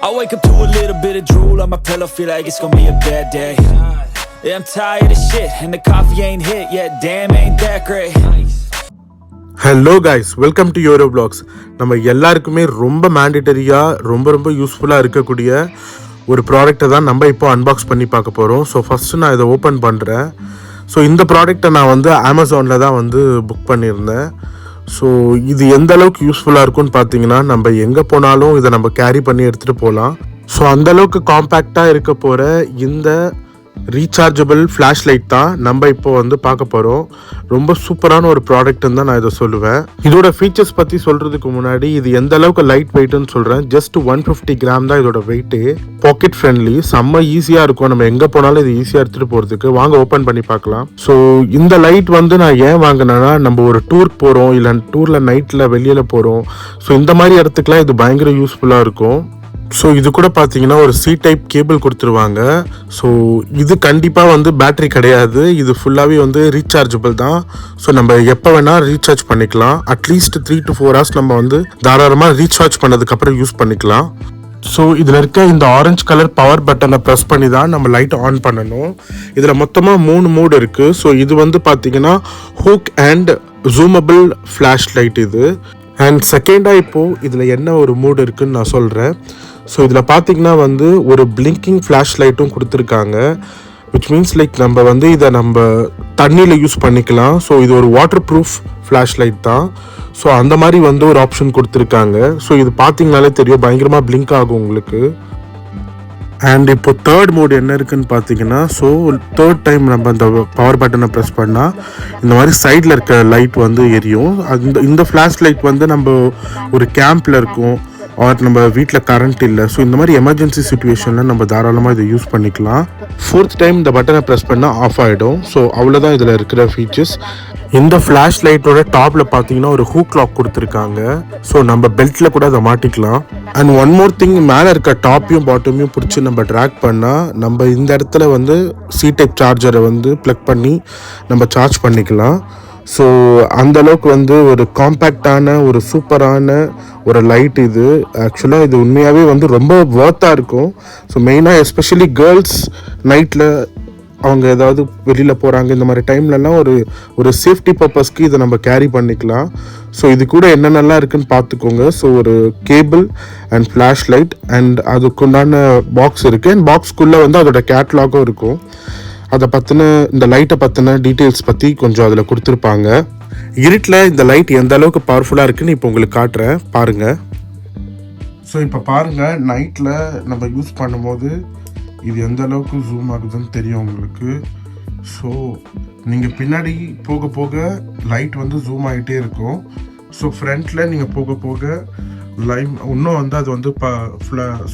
I wake up to a little bit of drool on my pillow, feel like it's gonna be a bad day. Yeah, I'm tired of shit, and the coffee ain't hit yet, damn ain't that great. Hello guys, welcome to Yoro vlogs. நம்ம எல்லாருக்குமே ரொம்ப மேண்டிட்டரியாக ரொம்ப யூஸ்ஃபுல்லாக இருக்கக்கூடிய ஒரு ப்ராடக்ட்டை தான் நம்ம இப்போ அன்பாக்ஸ் பண்ணி பார்க்க போகிறோம். ஸோ ஃபஸ்ட்டு நான் இதை ஓப்பன் பண்ணுறேன். ஸோ இந்த ப்ராடக்ட்டை நான் வந்து அமேசானில் தான் வந்து புக் பண்ணியிருந்தேன். ஸோ இது எந்த அளவுக்கு யூஸ்ஃபுல்லாக இருக்கும்னு பார்த்தீங்கன்னா, நம்ம எங்கே போனாலும் இதை நம்ம கேரி பண்ணி எடுத்துகிட்டு போகலாம். ஸோ அந்தளவுக்கு காம்பேக்டாக இருக்க போகிற இந்த ரீசார்ஜபிள் ஃப்ளாஷ் லைட் தான் நம்ம இப்போ வந்து பார்க்க போகிறோம். ரொம்ப சூப்பரான ஒரு ப்ராடக்ட்னு தான் நான் இதை சொல்லுவேன். இதோட ஃபீச்சர்ஸ் பற்றி சொல்கிறதுக்கு முன்னாடி இது எந்த அளவுக்கு லைட் வெயிட்னு சொல்கிறேன். ஜஸ்ட் 150 கிராம் தான் இதோட வெயிட்டு. பாக்கெட் ஃப்ரெண்ட்லி, செம்ம ஈஸியாக இருக்கும். நம்ம எங்கே போனாலும் இது ஈஸியாக எடுத்துகிட்டு போகிறதுக்கு. வாங்க ஓப்பன் பண்ணி பார்க்கலாம். ஸோ இந்த லைட் வந்து நான் ஏன் வாங்கினேன்னா, நம்ம ஒரு டூர் போகிறோம், இல்லை டூரில் நைட்டில் வெளியில் போகிறோம். ஸோ இந்த மாதிரி இடத்துக்குலாம் இது பயங்கர யூஸ்ஃபுல்லாக இருக்கும். ஸோ இது கூட பார்த்தீங்கன்னா ஒரு C டைப் கேபிள் கொடுத்துருவாங்க. ஸோ இது கண்டிப்பாக வந்து பேட்ரி கிடையாது, இது ஃபுல்லாகவே வந்து ரீசார்ஜபிள் தான். ஸோ நம்ம எப்போ வேணால் ரீசார்ஜ் பண்ணிக்கலாம். அட்லீஸ்ட் 3 to 4 hours நம்ம வந்து தாராளமாக ரீசார்ஜ் பண்ணதுக்கப்புறம் யூஸ் பண்ணிக்கலாம். ஸோ இதில் இருக்க இந்த ஆரஞ்சு கலர் பவர் பட்டனை ப்ரெஸ் பண்ணி தான் நம்ம லைட் ஆன் பண்ணணும். இதில் மொத்தமாக 3 மோட் இருக்குது. ஸோ இது வந்து பார்த்தீங்கன்னா ஹூக் அண்ட் ஜூமபிள் ஃப்ளாஷ் லைட் இது. அண்ட் செகண்டாக இப்போது இதில் என்ன ஒரு மூட் இருக்குதுன்னு நான் சொல்கிறேன். ஸோ இதில் பார்த்தீங்கன்னா வந்து ஒரு பிளிங்கிங் ஃப்ளாஷ் லைட்டும் கொடுத்துருக்காங்க. விச் மீன்ஸ் லைக் நம்ம வந்து இதை நம்ம தண்ணியில் யூஸ் பண்ணிக்கலாம். ஸோ இது ஒரு வாட்டர் ப்ரூஃப் ஃப்ளாஷ் லைட் தான். ஸோ அந்த மாதிரி வந்து ஒரு ஆப்ஷன் கொடுத்துருக்காங்க. ஸோ இது பார்த்தீங்கனாலே தெரியும், பயங்கரமாக பிளிங்க் ஆகும் உங்களுக்கு. அண்ட் இப்போ தேர்ட் மோட் என்ன இருக்குதுன்னு பார்த்தீங்கன்னா, ஸோ தேர்ட் டைம் நம்ம அந்த பவர் பட்டனை ப்ரெஸ் பண்ணால் இந்த மாதிரி சைடில் இருக்க லைட் வந்து எரியும். இந்த ஃப்ளாஷ் லைட் வந்து நம்ம ஒரு கேம்பில் இருக்கும், ஆர் நம்ம வீட்டில் கரண்ட் இல்லை. ஸோ இந்த மாதிரி எமர்ஜென்சி சுச்சுவேஷனில் நம்ம தாராளமாக இதை யூஸ் பண்ணிக்கலாம். ஃபோர்த் டைம் இந்த பட்டனை ப்ரெஸ் பண்ணால் ஆஃப் ஆகிடும். ஸோ அவ்வளோதான் இதில் இருக்கிற ஃபீச்சர்ஸ். இந்த ஃப்ளாஷ் லைட்டோட டாப்பில் பார்த்தீங்கன்னா ஒரு ஹூக் லாக் கொடுத்துருக்காங்க. ஸோ நம்ம பெல்ட்டில் கூட அதை மாட்டிக்கலாம். அண்ட் ஒன் மோர் திங், மேலே இருக்க டாப்பையும் பாட்டமையும் பிடிச்சி நம்ம ட்ராக் பண்ணால் நம்ம இந்த இடத்துல வந்து C டைப் சார்ஜரை வந்து ப்ளக் பண்ணி நம்ம சார்ஜ் பண்ணிக்கலாம். ஸோ அந்தளவுக்கு வந்து ஒரு காம்பேக்டான ஒரு சூப்பரான ஒரு லைட் இது. ஆக்சுவலாக இது உண்மையாகவே வந்து ரொம்ப ஒர்த்தாக இருக்கும். ஸோ மெயினாக எஸ்பெஷலி கேர்ள்ஸ் நைட்டில் அவங்க ஏதாவது வெளியில் போகிறாங்க, இந்த மாதிரி டைம்லலாம் ஒரு சேஃப்டி பர்பஸ்க்கு இதை நம்ம கேரி பண்ணிக்கலாம். ஸோ இது கூட என்னென்னலாம் இருக்குதுன்னு பார்த்துக்கோங்க. ஸோ ஒரு cable and flash light and அதுக்குண்டான பாக்ஸ் இருக்குது. அண்ட் பாக்ஸ்க்குள்ளே வந்து அதோட கேட்லாகும் இருக்கும். அதை பற்றின இந்த லைட்டை பற்றின டீட்டெயில்ஸ் பற்றி கொஞ்சம் அதில் கொடுத்துருப்பாங்க. இருட்டில் இந்த லைட் எந்த அளவுக்கு பவர்ஃபுல்லாக இருக்குதுன்னு இப்போ உங்களுக்கு காட்டுறேன், பாருங்கள். ஸோ இப்போ பாருங்கள், நைட்டில் நம்ம யூஸ் பண்ணும்போது இது எந்த அளவுக்கு ஜூம் ஆகுதுன்னு தெரியும் உங்களுக்கு. ஸோ நீங்கள் பின்னாடி போக போக லைட் வந்து ஜூம் ஆகிட்டே இருக்கும். ஸோ ஃப்ரண்ட்டில் நீங்கள் போக போக லைட் இன்னும் வந்து அது வந்து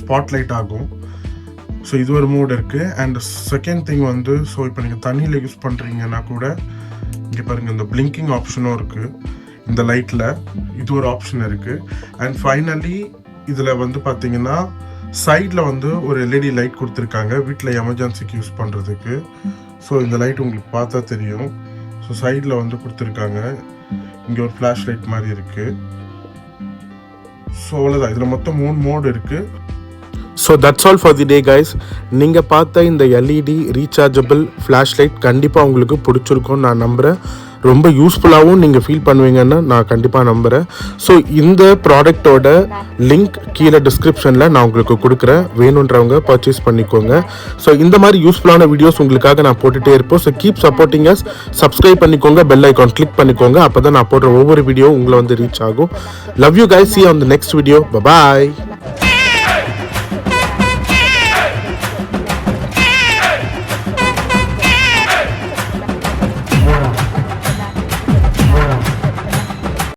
ஸ்பாட் லைட் ஆகும். ஸோ இது ஒரு மோட் இருக்குது. அண்ட் செகண்ட் திங் வந்து, ஸோ இப்போ நீங்கள் தண்ணியில் யூஸ் பண்ணுறீங்கன்னா கூட இங்கே பாருங்கள், இந்த பிளிங்கிங் ஆப்ஷனும் இருக்குது இந்த லைட்டில். இது ஒரு ஆப்ஷன் இருக்குது. அண்ட் ஃபைனலி இதில் வந்து பார்த்தீங்கன்னா சைடில் வந்து ஒரு LED லைட் கொடுத்துருக்காங்க வீட்டில் எமர்ஜென்சிக்கு யூஸ் பண்ணுறதுக்கு. ஸோ இந்த லைட் உங்களுக்கு பார்த்தா தெரியும். ஸோ சைடில் வந்து கொடுத்துருக்காங்க. இங்கே ஒரு ஃப்ளாஷ் லைட் மாதிரி இருக்குது. ஸோ அவ்வளோதான், இதில் மொத்தம் 3 மோட் இருக்குது. So that's all for the day guys. நீங்கள் பார்த்த இந்த LED ரீசார்ஜபிள் ஃப்ளாஷ் லைட் கண்டிப்பாக உங்களுக்கு பிடிச்சிருக்கும்னு நான் நம்புகிறேன். ரொம்ப யூஸ்ஃபுல்லாகவும் நீங்கள் ஃபீல் பண்ணுவீங்கன்னு நான் கண்டிப்பாக நம்புகிறேன். ஸோ இந்த ப்ராடக்டோட லிங்க் கீழே டிஸ்கிரிப்ஷனில் நான் உங்களுக்கு கொடுக்குறேன், வேணுன்றவங்க பர்ச்சேஸ் பண்ணிக்கோங்க. ஸோ இந்த மாதிரி யூஸ்ஃபுல்லான வீடியோஸ் உங்களுக்காக நான் போட்டுகிட்டே இருப்போம். So keep supporting us. Subscribe பண்ணிக்கோங்க, பெல் ஐக்கான் கிளிக் பண்ணிக்கோங்க. அப்போ தான் நான் போடுற ஒவ்வொரு வீடியோ உங்களை வந்து ரீச் ஆகும். Love you guys. See you on the next video. Bye bye.